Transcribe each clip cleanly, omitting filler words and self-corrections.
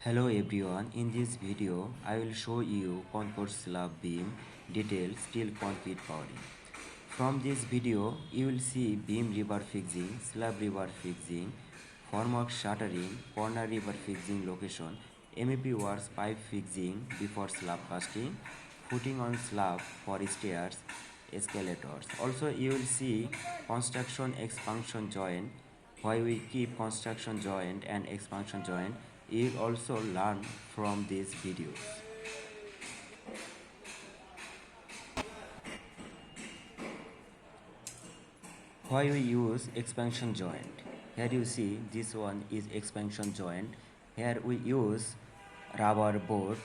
Hello everyone, in this video I will show you concrete slab beam detailed steel concrete powering. From this video you will see beam rebar fixing, slab rebar fixing, formwork shuttering, corner rebar fixing location, MEP works pipe fixing before slab casting, footing on slab for stairs, escalators. Also you will see construction expansion joint. Why we keep construction joint and expansion joint, you will also learn from these videos. Why we use expansion joint? Here you see this one is expansion joint. Here we use rubber board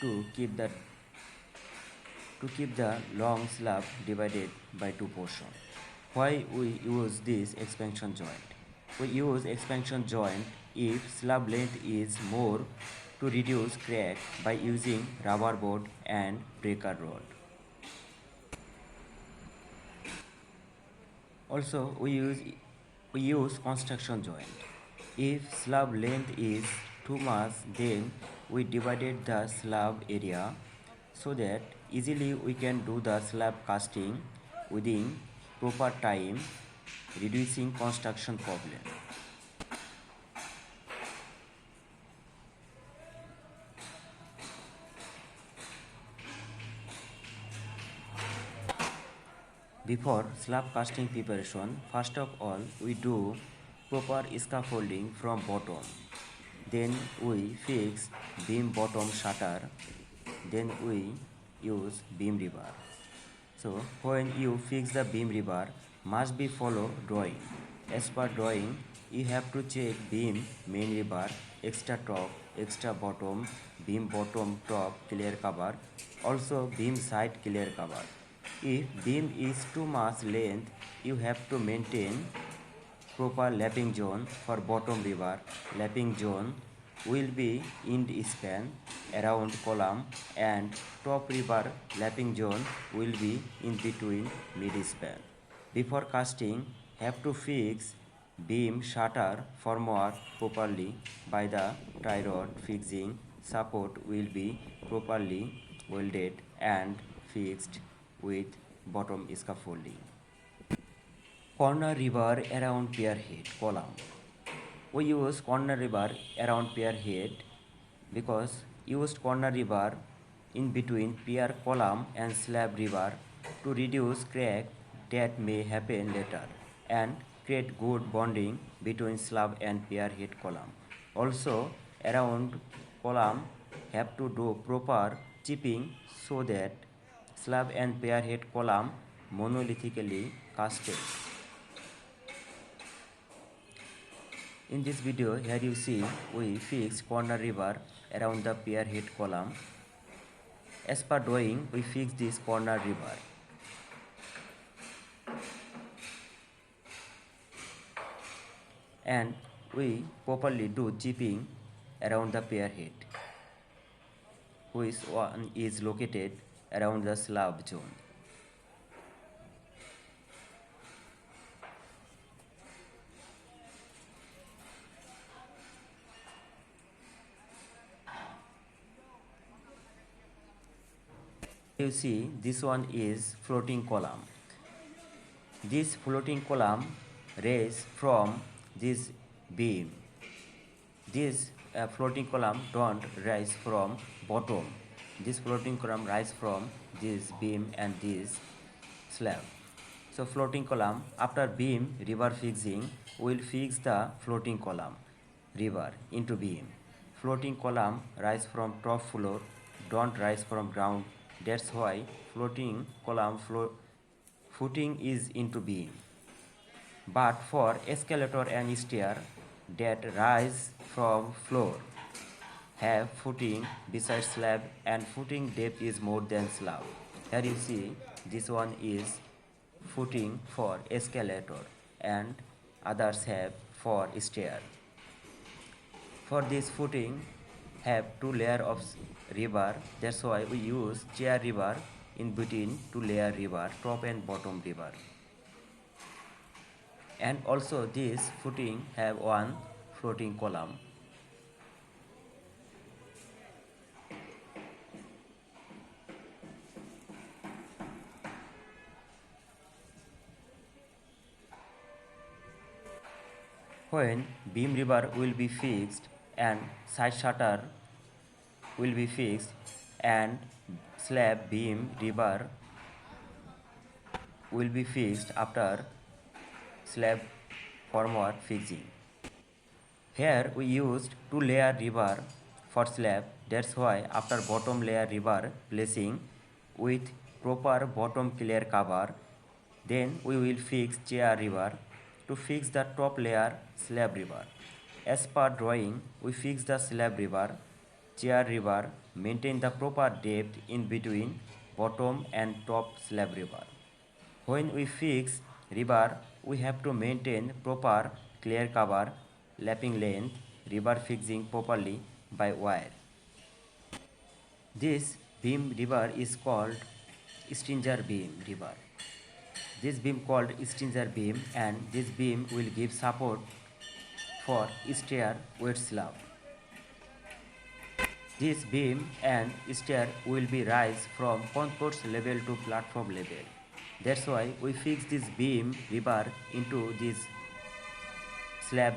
to keep the long slab divided by two portions. Why we use this expansion joint? We use expansion joint if slab length is more to reduce crack by using rubber board and breaker rod. Also we use construction joint. If slab length is too much, then we divided the slab area so that easily we can do the slab casting within proper time, reducing construction problem. Before slab casting preparation, first of all we do proper scaffolding from bottom. Then we fix beam bottom shutter. Then we use beam rebar. So when you fix the beam rebar, must be follow drawing. As per drawing, you have to check beam main rebar, extra top, extra bottom, beam bottom top clear cover, also beam side clear cover. If beam is too much length, you have to maintain proper lapping zone for bottom rebar. Lapping zone will be end span around column and top rebar lapping zone will be in between mid span. Before casting, have to fix beam shutter formwork properly by the tie rod fixing. Support will be properly welded and fixed with bottom scaffolding. Corner rebar around pier head column. We use corner rebar around pier head because used corner rebar in between pier column and slab rebar to reduce crack that may happen later and create good bonding between slab and pier head column. Also around column have to do proper chipping so that slab and pier head column monolithically casted. In this video, here you see we fix corner rebar around the pier head column. As per drawing, we fix this corner rebar. And we properly do chipping around the pier head, which one is located around the slab zone. You see this one is floating column. This floating column raise from this beam. This floating column don't rise from bottom. This floating column rise from this beam and this slab. So floating column, after beam rebar fixing, will fix the floating column rebar into beam. Floating column rise from top floor, don't rise from ground. That's why floating column footing is into beam. But for escalator and stair that rise from floor have footing beside slab and footing depth is more than slab. Here you see this one is footing for escalator and others have for stair. For this footing have two layer of rebar, that's why we use chair rebar in between two layer rebar, top and bottom rebar. And also this footing have one floating column. when beam river will be fixed and side shutter will be fixed and slab beam river will be fixed after slab formwork fixing. Here we used 2-layer rebar for slab, that's why after bottom layer rebar placing with proper bottom clear cover, then we will fix chair rebar to fix the top layer slab rebar. As per drawing, we fix the slab rebar, chair rebar, maintain the proper depth in between bottom and top slab rebar. When we fix rebar, we have to maintain proper clear cover, lapping length, rebar fixing properly by wire. This beam rebar is called stringer beam rebar. This beam called stringer beam, and this beam will give support for stair weight slab. This beam and stair will be rise from concourse level to platform level. That's why we fix this beam rebar into this slab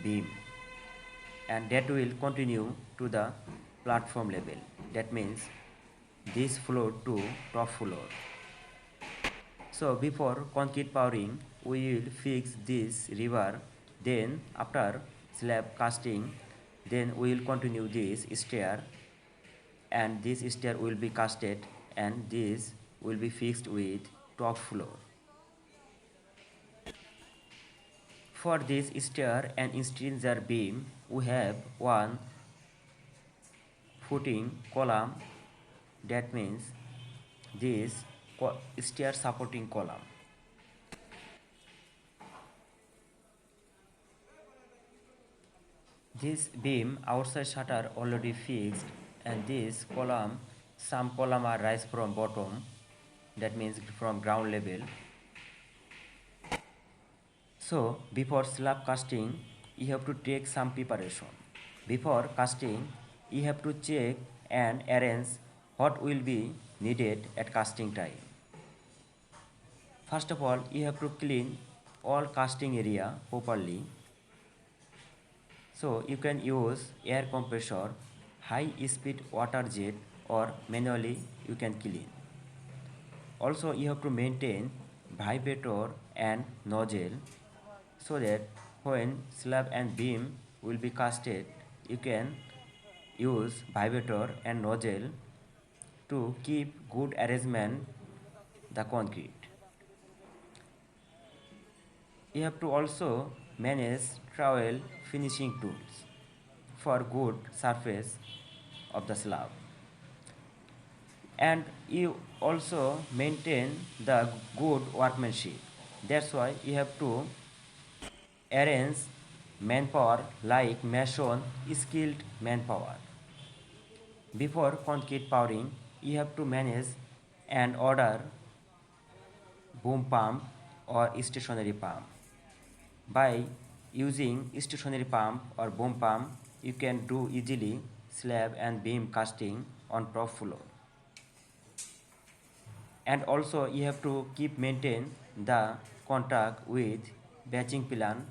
beam, and that will continue to the platform level. That means this floor to top floor. So before concrete powering, we will fix this rebar. Then after slab casting, then we will continue this stair, and this stair will be casted, and this will be fixed with top floor. For this stair and stringer beam, we have one footing column, that means this stair supporting column. This beam outside shutter already fixed, and this column, some column are rise from bottom, that means from ground level. So before slab casting, you have to take some preparation. Before casting, you have to check and arrange what will be needed at casting time. First of all, you have to clean all casting area properly. So you can use air compressor, high speed water jet, or manually you can clean. Also you have to maintain vibrator and nozzle, so that when slab and beam will be casted, you can use vibrator and nozzle to keep good arrangement the concrete. You have to also manage trowel finishing tools for good surface of the slab, and you also maintain the good workmanship. That's why you have to arrange manpower like mason, skilled manpower. Before concrete powering, you have to manage and order boom pump or stationary pump. By using stationary pump or boom pump, you can do easily slab and beam casting on top floor. And also you have to keep maintain the contact with batching plan,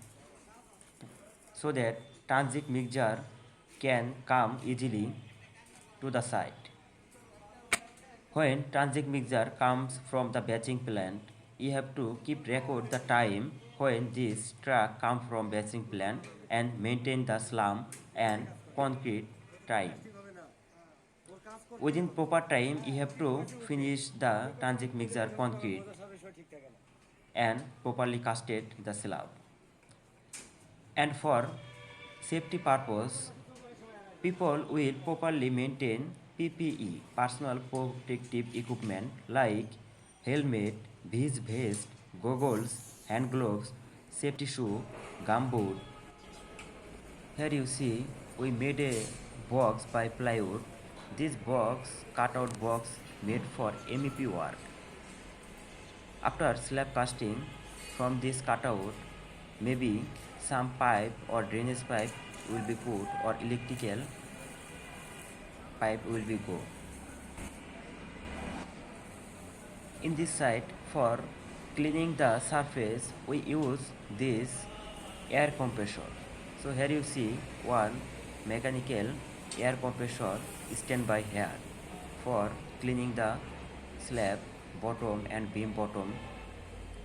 so that transit mixture can come easily to the site. When transit mixture comes from the batching plant, you have to keep record the time when this truck comes from batching plant and maintain the slump and concrete time. Within proper time, you have to finish the transit mixture concrete and properly casted the slab. And for safety purpose, people will properly maintain PPE, personal protective equipment like helmet, beach vest, goggles, hand gloves, safety shoe, gumboot. Here you see we made a box by plywood. This box, cutout box made for MEP work. After slab casting, from this cutout, maybe some pipe or drainage pipe will be put, or electrical pipe will be go. In this site, for cleaning the surface, we use this air compressor. So here you see one mechanical air compressor standby here for cleaning the slab bottom and beam bottom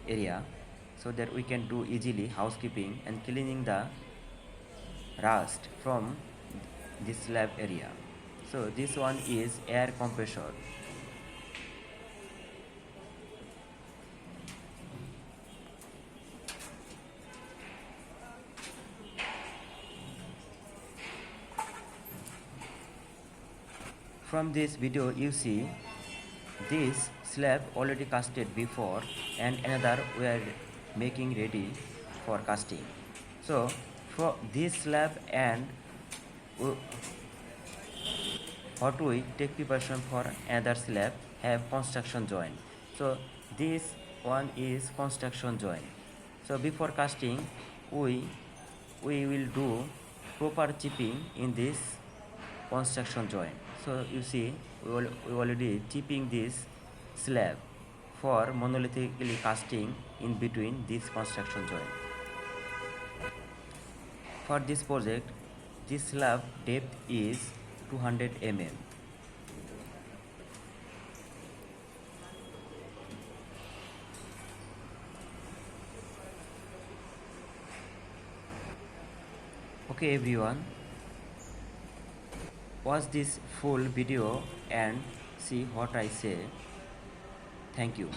area, so that we can do easily housekeeping and cleaning the rust from this slab area. So this one is air compressor. From this video you see this slab already casted before and another we are making ready for casting. So for this slab and what we take preparation for another slab have construction joint. So this one is construction joint. So before casting we will do proper chipping in this construction joint. So you see we already chipping this slab for monolithically casting in between this construction joint. For this project this slab depth is 200 mm. Okay everyone, watch this full video and see what I say. Thank you.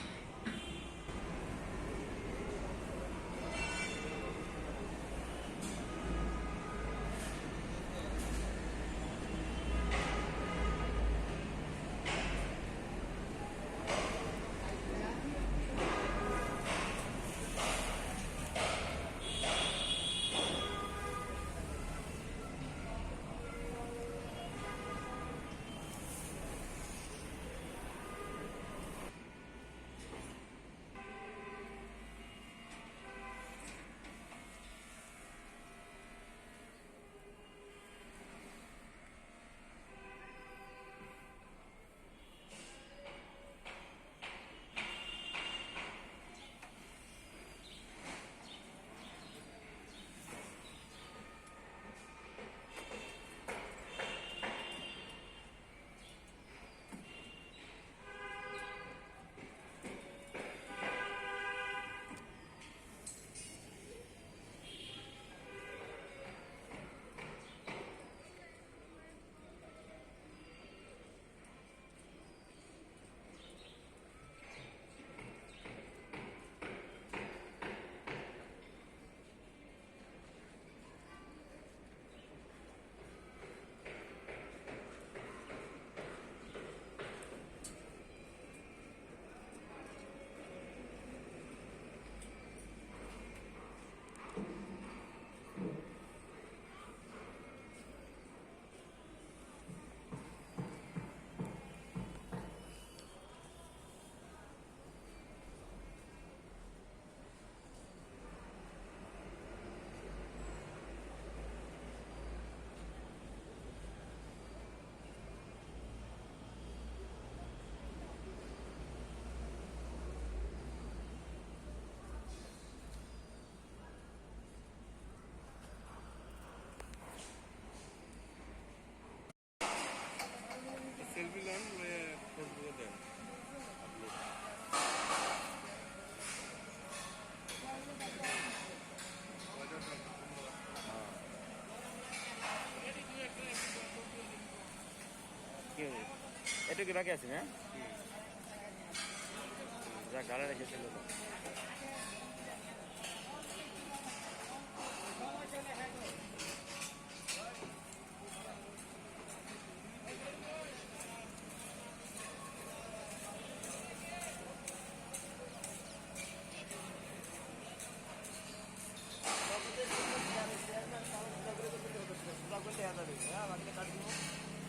Selfie लाऊन photo दें এটু কি বাকি আছে না যা গালা রেখেছিল তো